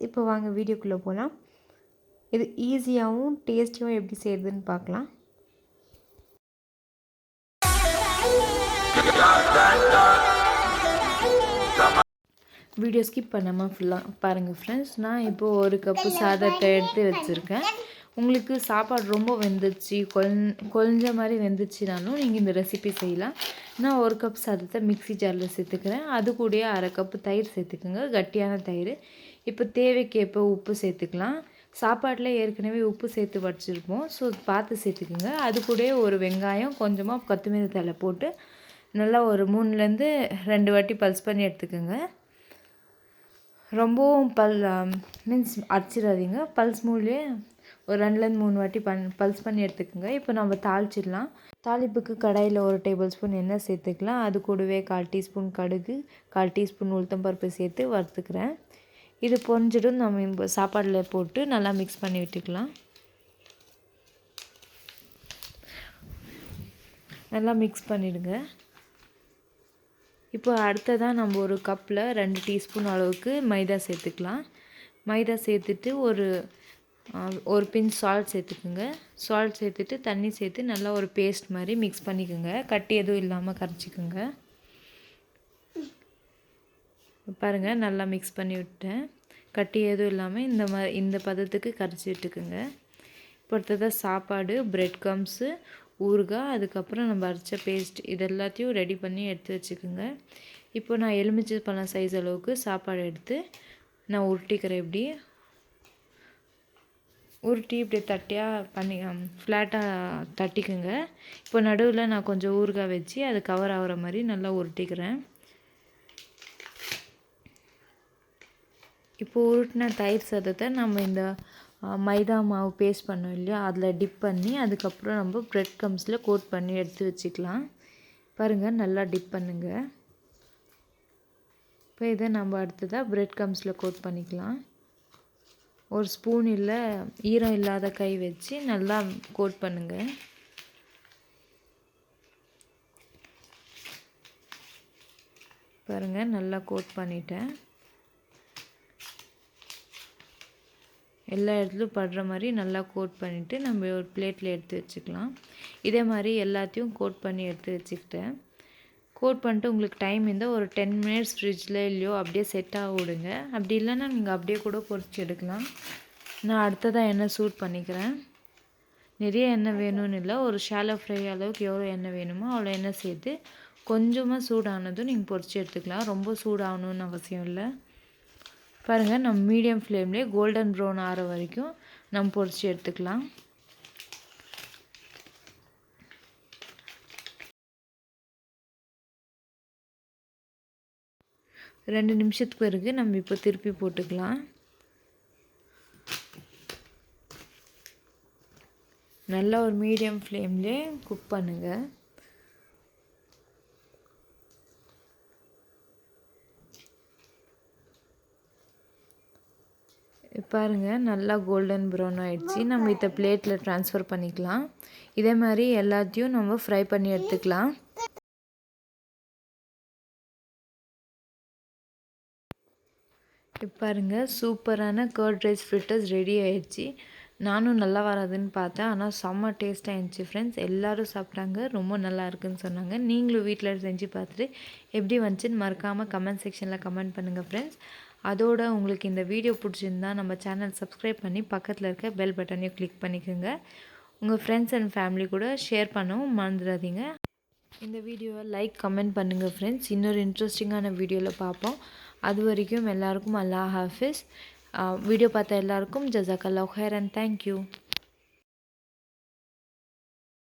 இப்போ வாங்க வீடியோக்குள்ளே போகலாம். இது ஈஸியாகவும் டேஸ்டியாகவும் எப்படி செய்கிறதுன்னு பார்க்கலாம். வீடியோ ஸ்கிப் பண்ணாமல் ஃபுல்லாக பாருங்கள் ஃப்ரெண்ட்ஸ். நான் இப்போது 1 கப்பு சாதத்தை எடுத்து வச்சுருக்கேன். உங்களுக்கு சாப்பாடு ரொம்ப வெந்துச்சு கொஞ்ச மாதிரி வெந்துச்சுனாலும் நீங்கள் இந்த ரெசிபி செய்யலாம். நான் 1 கப் சாதத்தை மிக்ஸி ஜாரில் சேர்த்துக்கிறேன். அது கூடயே 1/2 கப்பு தயிர் சேர்த்துக்குங்க, கட்டியான தயிர். இப்போ தேவைக்கேற்ப உப்பு சேர்த்துக்கலாம். சாப்பாட்டில் ஏற்கனவே உப்பு சேர்த்து வச்சுருப்போம், ஸோ பார்த்து சேர்த்துக்குங்க. அது கூடயே ஒரு வெங்காயம், கொஞ்சமாக கொத்தமல்லி தழை போட்டு நல்லா ஒரு 3லேருந்து 2 வாட்டி பல்ஸ் பண்ணி எடுத்துக்கோங்க. ரொம்பவும் மீன்ஸ் அடிச்சிடாதீங்க. பல்ஸ் மூலியே ஒரு 2லேருந்து 3 வாட்டி பல்ஸ் பண்ணி எடுத்துக்கோங்க. இப்போ நம்ம தாளிச்சிடலாம். தாளிப்புக்கு கடாயில் 1 டேபிள் ஸ்பூன் எண்ணெய் சேர்த்துக்கலாம். அது கூடவே 1/4 டீஸ்பூன் கடுகு, 1/4 டீஸ்பூன் உளுத்தம்பருப்பு சேர்த்து வறுத்துக்கிறேன். இது பொரிஞ்சிடும். நம்ம இப்போ சாப்பாடில் போட்டு நல்லா மிக்ஸ் பண்ணி விட்டுக்கலாம். நல்லா மிக்ஸ் பண்ணிவிடுங்க. இப்போ அடுத்ததாக நம்ம ஒரு கப்பில் 2 டீஸ்பூன் அளவுக்கு மைதா சேர்த்துக்கலாம். மைதா சேர்த்துட்டு ஒரு பிஞ்ச் சால்ட் சேர்த்துக்குங்க. சால்ட் சேர்த்துட்டு தண்ணி சேர்த்து நல்லா ஒரு பேஸ்ட் மாதிரி மிக்ஸ் பண்ணிக்கோங்க. கட்டி எதுவும் இல்லாமல் கரைச்சிக்கோங்க. பாருங்கள், நல்லா மிக்ஸ் பண்ணி விட்டேன். கட்டி எதுவும் இல்லாமல் இந்த பதத்துக்கு கரைச்சி விட்டுக்குங்க. இப்போ அடுத்ததாக சாப்பாடு, பிரெட் க்ரம்ஸு, ஊறுகாய், அதுக்கப்புறம் நம்ம அரைச்ச பேஸ்ட் இது எல்லாத்தையும் ரெடி பண்ணி எடுத்து வச்சுக்கோங்க. இப்போ நான் எலுமிச்சை பழம் சைஸ் அளவுக்கு சாப்பாடு எடுத்து நான் உருட்டிக்கிறேன். உருட்டி இப்படி தட்டியாக பண்ணி ஃப்ளாட்டாக தட்டிக்குங்க. இப்போ நடுவில் நான் கொஞ்சம் ஊறுகாய் வச்சு அது கவர் ஆகிற மாதிரி நல்லா உருட்டிக்கிறேன். இப்போ உருட்டின தயிர் சாதத்தை நம்ம இந்த மைதா மாவு பேஸ்ட் பண்ணோம் இல்லையா, அதில் டிப் பண்ணி அதுக்கப்புறம் நம்ம பிரெட் க்ரம்ஸில் கோட் பண்ணி எடுத்து வச்சுக்கலாம். பாருங்கள், நல்லா டிப் பண்ணுங்கள். இப்போ இதை நம்ம அடுத்ததாக பிரெட் க்ரம்ஸில் கோட் பண்ணிக்கலாம். ஒரு ஸ்பூன் இல்லை ஈரம் இல்லாத கை வச்சு நல்லா கோட் பண்ணுங்கள். பாருங்கள், நல்லா கோட் பண்ணிட்டேன். எல்லா இடத்துலையும் படுற மாதிரி நல்லா கோட் பண்ணிவிட்டு நம்ம ஒரு பிளேட்டில் எடுத்து வச்சுக்கலாம். இதே மாதிரி எல்லாத்தையும் கோட் பண்ணி எடுத்து வச்சுக்கிட்டேன். கோட் பண்ணிட்டு உங்களுக்கு டைம் இருந்தால் ஒரு 10 மினிட்ஸ் ஃப்ரிட்ஜில் இல்லையோ அப்படியே செட் ஆக விடுங்க. அப்படி இல்லைன்னா நீங்கள் அப்படியே கூட பொரிச்சு எடுக்கலாம். நான் அடுத்ததாக எண்ணெய் சூட் பண்ணிக்கிறேன். நிறைய எண்ணெய் வேணும்னு இல்லை, ஒரு ஷாலோ ஃப்ரை அளவுக்கு எவ்வளோ எண்ணெய் வேணுமோ அவ்வளோ எண்ணெய் சேர்த்து கொஞ்சமாக சூடானதும் நீங்கள் பொரிச்சு எடுத்துக்கலாம். ரொம்ப சூடாகணுன்னு அவசியம் இல்லை. பாருங்கள், நம்ம மீடியம் ஃப்ளேம்லேயே கோல்டன் ப்ரௌன் ஆகிற வரைக்கும் நம்ம பொரிச்சு எடுத்துக்கலாம். ரெண்டு நிமிஷத்துக்கு பிறகு நம்ம இப்போ திருப்பி போட்டுக்கலாம். நல்லா ஒரு மீடியம் ஃப்ளேம்லேயே குக் பண்ணுங்கள். பாருங்கள், நல்லா கோல்டன் ப்ரௌன் ஆகிடுச்சு. நம்ம இதை பிளேட்டில் ட்ரான்ஸ்ஃபர் பண்ணிக்கலாம். இதே மாதிரி எல்லாத்தையும் நம்ம ஃப்ரை பண்ணி எடுத்துக்கலாம். பாருங்கள், சூப்பரான கர்ட் ரைஸ் ஃப்ரிட்டர்ஸ் ரெடி ஆகிடுச்சு. நானும் நல்லா வராதுன்னு பார்த்தேன், ஆனால் செம்ம டேஸ்ட்டாக இருந்துச்சு ஃப்ரெண்ட்ஸ். எல்லோரும் சாப்பிட்டாங்க, ரொம்ப நல்லா இருக்குன்னு சொன்னாங்க. நீங்களும் வீட்டில் செஞ்சு பார்த்துட்டு எப்படி வந்துச்சுன்னு மறக்காமல் கமெண்ட் செக்ஷனில் கமெண்ட் பண்ணுங்கள் ஃப்ரெண்ட்ஸ். அதோட உங்களுக்கு இந்த வீடியோ பிடிச்சிருந்தா நம்ம சேனல் சப்ஸ்கிரைப் பண்ணி பக்கத்தில் இருக்க பெல் பட்டனையும் கிளிக் பண்ணிக்கோங்க. உங்கள் ஃப்ரெண்ட்ஸ் அண்ட் ஃபேமிலி கூட ஷேர் பண்ணவும் மறந்துடாதீங்க. இந்த வீடியோவை லைக் கமெண்ட் பண்ணுங்கள் ஃப்ரெண்ட்ஸ். இன்னொரு இன்ட்ரெஸ்டிங்கான வீடியோவில் பார்ப்போம். அது வரைக்கும் எல்லாருக்கும் அல்லாஹ் ஹாஃபிஸ். வீடியோ பார்த்த எல்லாருக்கும் ஜஸாக்கல்லாஹு கைர் அண்ட் தேங்க்யூ.